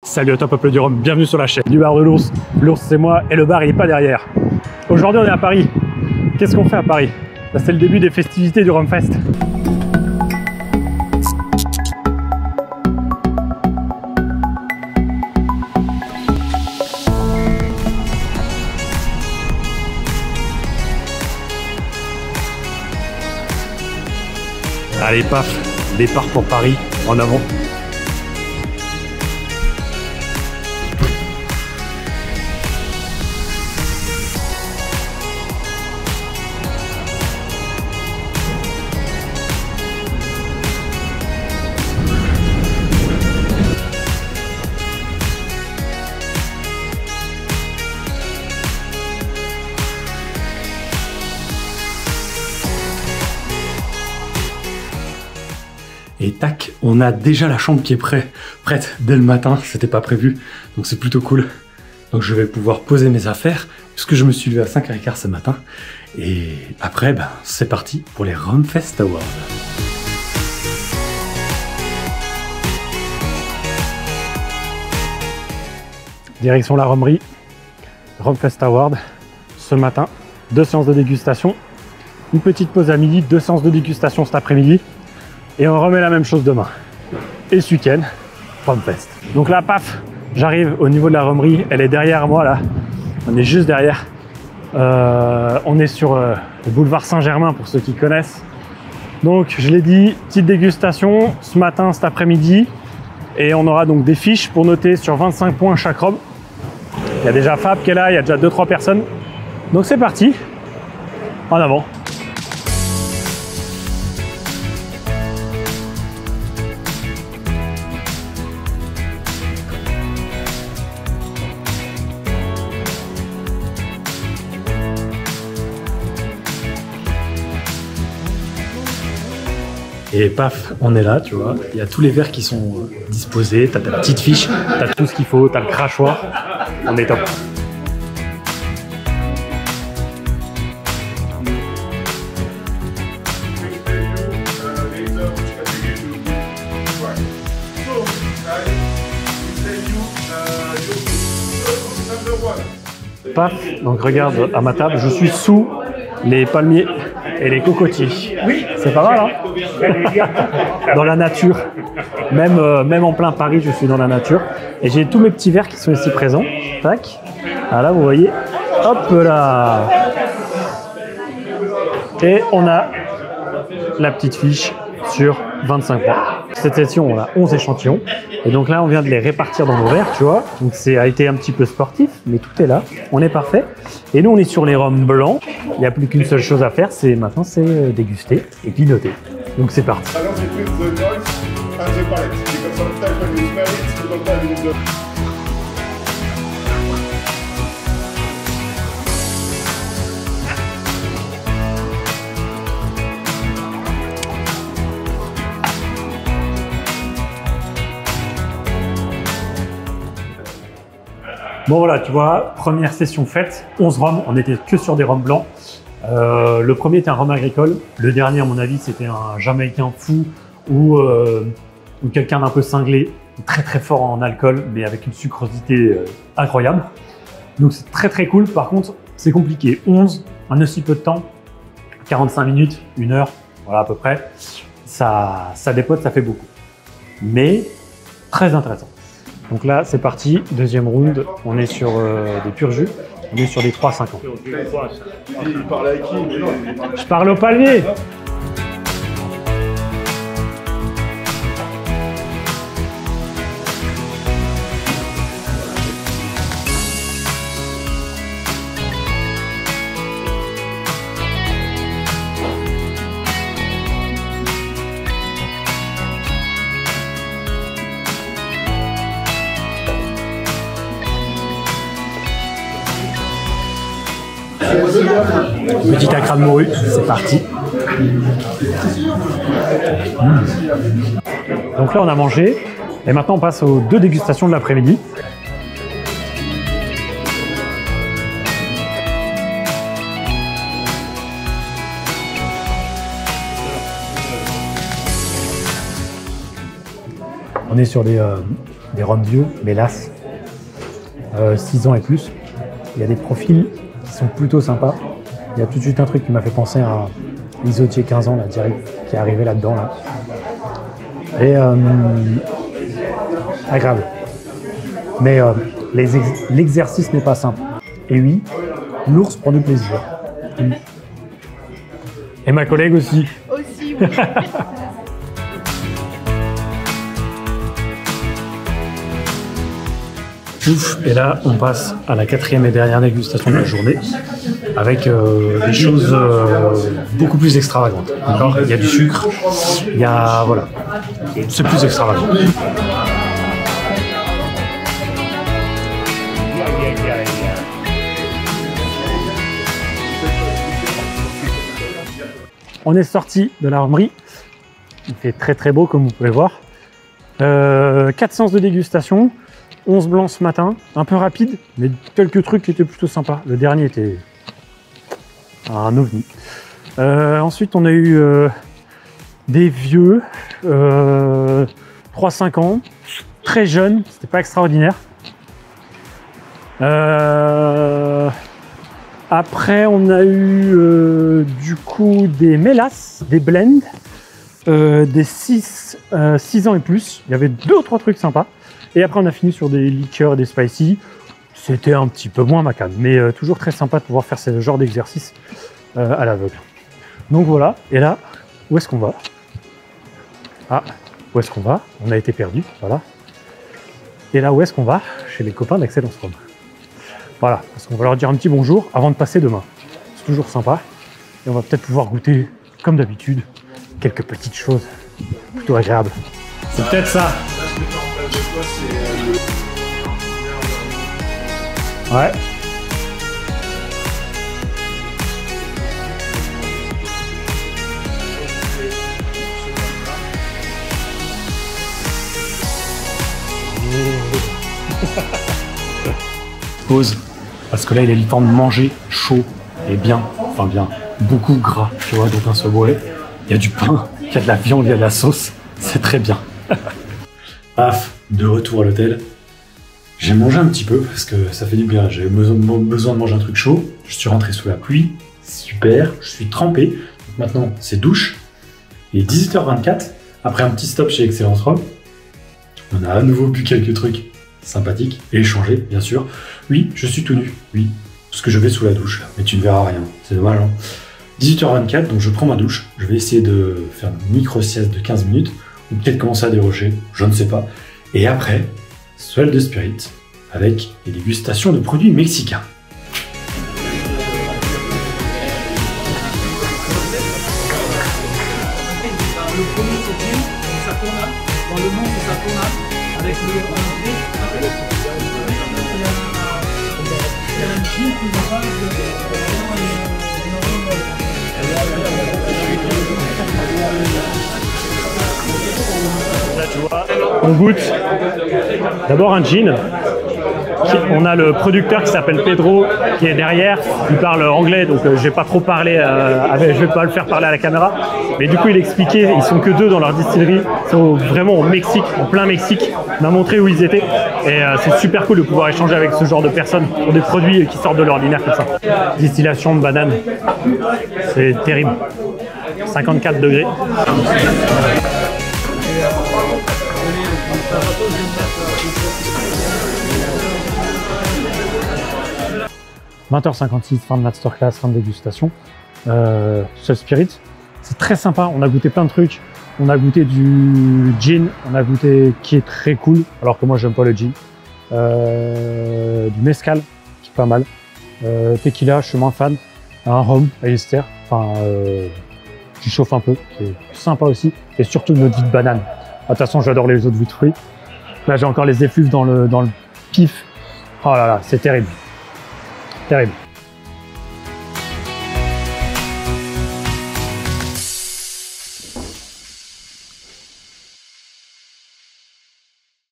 Salut à toi peuple du Rhum, bienvenue sur la chaîne du bar de l'ours. L'ours c'est moi et le bar il est pas derrière. Aujourd'hui on est à Paris. Qu'est-ce qu'on fait à Paris? C'est le début des festivités du Rhum Fest. Allez paf, départ pour Paris, en avant. Et tac, on a déjà la chambre qui est prête dès le matin, c'était pas prévu, donc c'est plutôt cool. Donc je vais pouvoir poser mes affaires, puisque je me suis levé à 5h15 ce matin. Et après, ben, c'est parti pour les Rhum Fest Awards. Direction la Rhumerie, Rhum Fest Awards, ce matin, 2 séances de dégustation, une petite pause à midi, 2 séances de dégustation cet après-midi. Et on remet la même chose demain. Et ce week-end, Rhum Fest. Donc là, paf, j'arrive au niveau de la Rhumerie. Elle est derrière moi, là. On est juste derrière. On est sur le boulevard Saint-Germain, pour ceux qui connaissent. Donc, je l'ai dit, petite dégustation ce matin, cet après-midi. Et on aura donc des fiches pour noter sur 25 points chaque rhum. Il y a déjà Fab qui est là, il y a déjà 2-3 personnes. Donc c'est parti. En avant. Et paf, on est là, tu vois. Il y a tous les verres qui sont disposés. T'as ta petite fiche, t'as tout ce qu'il faut, t'as le crachoir. On est top. Paf, donc regarde à ma table, je suis sous les palmiers et les cocotiers. Oui, c'est pas mal, hein. Dans la nature. Même en plein Paris, je suis dans la nature. Et j'ai tous mes petits verres qui sont ici présents. Tac. Ah là, vous voyez. Hop là. Et on a la petite fiche sur 25 points. Cette session, on a 11 échantillons. Et donc là, on vient de les répartir dans nos verres, tu vois. Donc ça a été un petit peu sportif, mais tout est là. On est parfait. Et nous, on est sur les rhums blancs. Il n'y a plus qu'une seule chose à faire, c'est maintenant, c'est déguster et puis noter. Donc c'est parti. Bon voilà, tu vois, première session faite, 11 rhums, on n'était que sur des rhums blancs. Le premier était un rhum agricole, le dernier à mon avis c'était un Jamaïcain fou ou quelqu'un d'un peu cinglé, très très fort en alcool mais avec une sucrosité incroyable. Donc c'est très très cool, par contre c'est compliqué, 11 en aussi peu de temps, 45 minutes, 1 heure, voilà à peu près, ça dépote, ça fait beaucoup. Mais très intéressant. Donc là, c'est parti, deuxième round, on est sur des purs jus, on est sur des 3,50. Il parle à qui? Je parle au palmier. Petit acra de morue, c'est parti. Donc là on a mangé et maintenant on passe aux 2 dégustations de l'après-midi. On est sur des des rhums vieux, mélasse, 6 ans et plus. Il y a des profils qui sont plutôt sympas. Il y a tout de suite un truc qui m'a fait penser à l'Isotier 15 ans, là, direct, qui est arrivé là-dedans. Là. Et agréable. Mais l'exercice n'est pas simple. Et oui, l'ours prend du plaisir. Et ma collègue aussi. Aussi, oui. Ouf, et là, on passe à la 4e et dernière dégustation de la journée avec des choses beaucoup plus extravagantes. D'accord ? Il y a du sucre, il y a... voilà, c'est plus extravagant. On est sorti de la romerie. Il fait très très beau comme vous pouvez voir. 4 séances de dégustation. 11 blancs ce matin, un peu rapide, mais quelques trucs qui étaient plutôt sympas. Le dernier était un ovni. Ensuite, on a eu des vieux, 3-5 ans, très jeunes, c'était pas extraordinaire. Après, on a eu du coup des mélasses, des blends, des 6 ans et plus. Il y avait 2 ou 3 trucs sympas. Et après, on a fini sur des liqueurs et des spicy. C'était un petit peu moins macane, mais toujours très sympa de pouvoir faire ce genre d'exercice à l'aveugle. Donc voilà. Et là, où est-ce qu'on va? Ah, où est-ce qu'on va? On a été perdu, voilà. Et là, où est-ce qu'on va? Chez les copains d'Excellence Rhum. Voilà, parce qu'on va leur dire un petit bonjour avant de passer demain. C'est toujours sympa. Et on va peut-être pouvoir goûter, comme d'habitude, quelques petites choses plutôt agréables. C'est peut-être ça. Ouais. Pause. Parce que là, il est le temps de manger chaud et bien. Enfin bien. Beaucoup gras, tu vois, dans un Subway. Il y a du pain, il y a de la viande, il y a de la sauce. C'est très bien. Paf, de retour à l'hôtel. J'ai mangé un petit peu parce que ça fait du bien. J'avais besoin de manger un truc chaud. Je suis rentré sous la pluie. Super, je suis trempé. Donc maintenant, c'est douche. Il est 18h24. Après un petit stop chez Excellence Rhum, on a à nouveau bu quelques trucs sympathiques et échangé, bien sûr. Oui, je suis tout nu. Oui, parce que je vais sous la douche. Mais tu ne verras rien. C'est dommage, hein. 18h24, donc je prends ma douche. Je vais essayer de faire une micro-sieste de 15 minutes. Ou peut-être commencer à déroger, je ne sais pas. Et après, Soel de Spirit, avec les dégustations de produits mexicains. Le premier c'est Gin, ça tourne dans le monde ça tourne avec le il y a un Gin qui va pas Là, tu vois, on goûte d'abord un gin. On a le producteur qui s'appelle Pedro qui est derrière. Il parle anglais, donc je vais pas trop parler. Je vais pas le faire parler à la caméra. Mais du coup, il expliquait, ils sont que 2 dans leur distillerie. Ils sont vraiment au Mexique, en plein Mexique. Il m'a montré où ils étaient. Et c'est super cool de pouvoir échanger avec ce genre de personnes pour des produits qui sortent de l'ordinaire comme ça. Distillation de banane, c'est terrible. 54 degrés. 20h56, fin de masterclass, fin de dégustation. Soel Spirit, c'est très sympa. On a goûté plein de trucs. On a goûté du gin, on a goûté qui est très cool, alors que moi j'aime pas le gin. Du mezcal, qui est pas mal. Tequila, je suis moins fan. Un rhum à ester, enfin qui chauffe un peu, c'est sympa aussi. Et surtout une eau de vie de banane. De toute façon, j'adore les eaux de vie de fruits. Là, j'ai encore les effluves dans le pif. Oh là là, c'est terrible. Terrible.